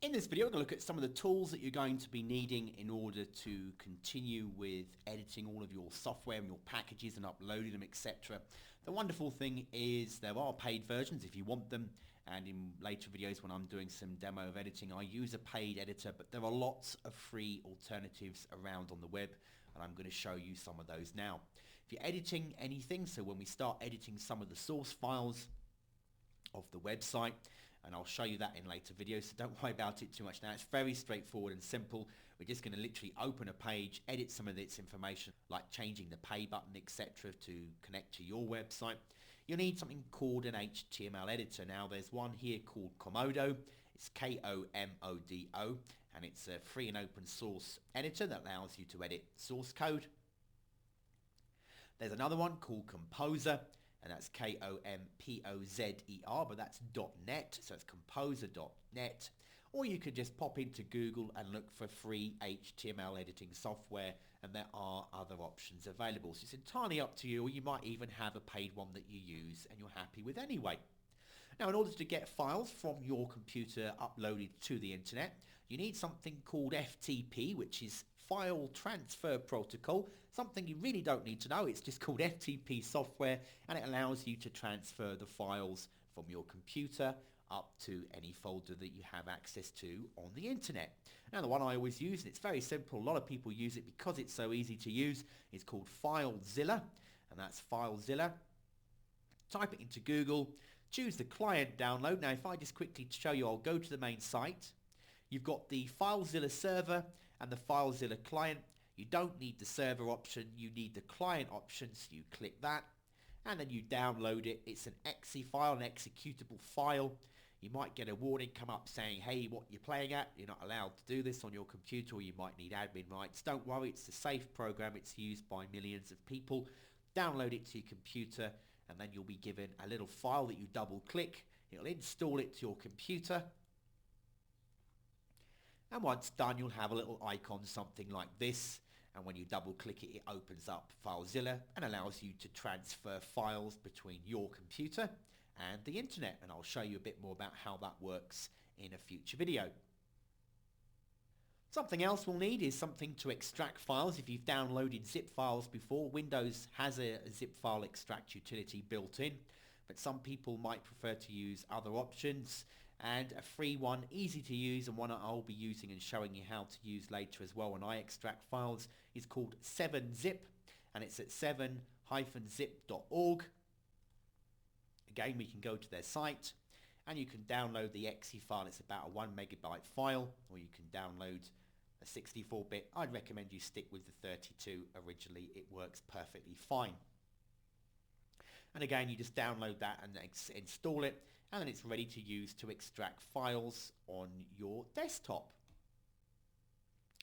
In this video, I'm going to look at some of the tools that you're going to be needing in order to continue with editing all of your software and your packages and uploading them, etc. The wonderful thing is there are paid versions if you want them, and in later videos when I'm doing some demo of editing, I use a paid editor, but there are lots of free alternatives around on the web, and I'm going to show you some of those now. If you're editing anything, so when we start editing some of the source files of the website, and I'll show you that in later videos, so don't worry about it too much now. It's very straightforward and simple. We're just going to literally open a page, edit some of its information like changing the pay button, etc. to connect to your website. You'll need something called an HTML editor. Now there's one here called Komodo. It's Komodo, and it's a free and open source editor that allows you to edit source code. There's another one called Composer, and that's Kompozer, but that's .net, so it's composer.net. Or you could just pop into Google and look for free HTML editing software, and there are other options available. So it's entirely up to you, or you might even have a paid one that you use and you're happy with anyway. Now, in order to get files from your computer uploaded to the internet, you need something called FTP, which is File Transfer Protocol, something you really don't need to know. It's just called FTP software, and it allows you to transfer the files from your computer up to any folder that you have access to on the internet. Now, the one I always use, and it's very simple, a lot of people use it because it's so easy to use, is called FileZilla, and that's FileZilla. Type it into Google, choose the client download. Now, if I just quickly show you, I'll go to the main site. You've got the FileZilla server and the FileZilla client. You don't need the server option, you need the client option, so you click that, and then you download it. It's an exe file, an executable file. You might get a warning come up saying, hey, what you're playing at, you're not allowed to do this on your computer, or you might need admin rights. Don't worry, it's a safe program, it's used by millions of people. Download it to your computer, and then you'll be given a little file that you double click. It'll install it to your computer. And once done, you'll have a little icon, something like this. And when you double click it, it opens up FileZilla and allows you to transfer files between your computer and the internet. And I'll show you a bit more about how that works in a future video. Something else we'll need is something to extract files. If you've downloaded zip files before, Windows has a zip file extract utility built in, but some people might prefer to use other options, and a free one, easy to use, and one I'll be using and showing you how to use later as well when I extract files, is called 7-Zip, and it's at 7-zip.org. Again, we can go to their site, and you can download the exe file. It's about a 1 megabyte file, or you can download a 64-bit. I'd recommend you stick with the 32 originally. It works perfectly fine. And again, you just download that and install it, and then it's ready to use to extract files on your desktop.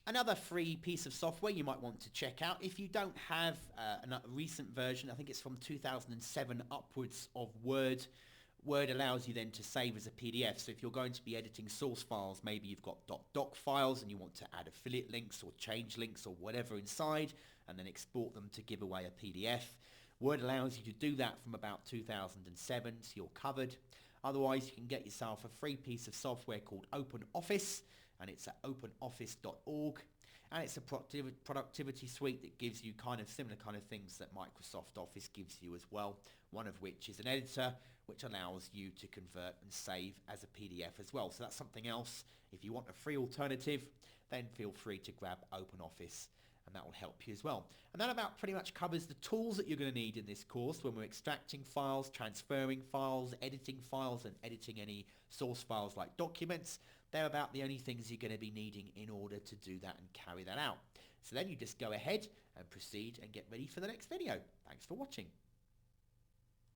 Another free piece of software you might want to check out, if you don't have a recent version, I think it's from 2007 upwards, of Word. Word allows you then to save as a PDF. So if you're going to be editing source files, maybe you've got .doc files and you want to add affiliate links or change links or whatever inside, and then export them to give away a PDF. Word allows you to do that from about 2007, so you're covered. Otherwise, you can get yourself a free piece of software called OpenOffice, and it's at openoffice.org. And it's a productivity suite that gives you kind of similar kind of things that Microsoft Office gives you as well. One of which is an editor, which allows you to convert and save as a PDF as well. So that's something else. If you want a free alternative, then feel free to grab OpenOffice, and that will help you as well. And that about pretty much covers the tools that you're going to need in this course when we're extracting files, transferring files, editing files, and editing any source files like documents. They're about the only things you're going to be needing in order to do that and carry that out. So then you just go ahead and proceed and get ready for the next video. Thanks for watching.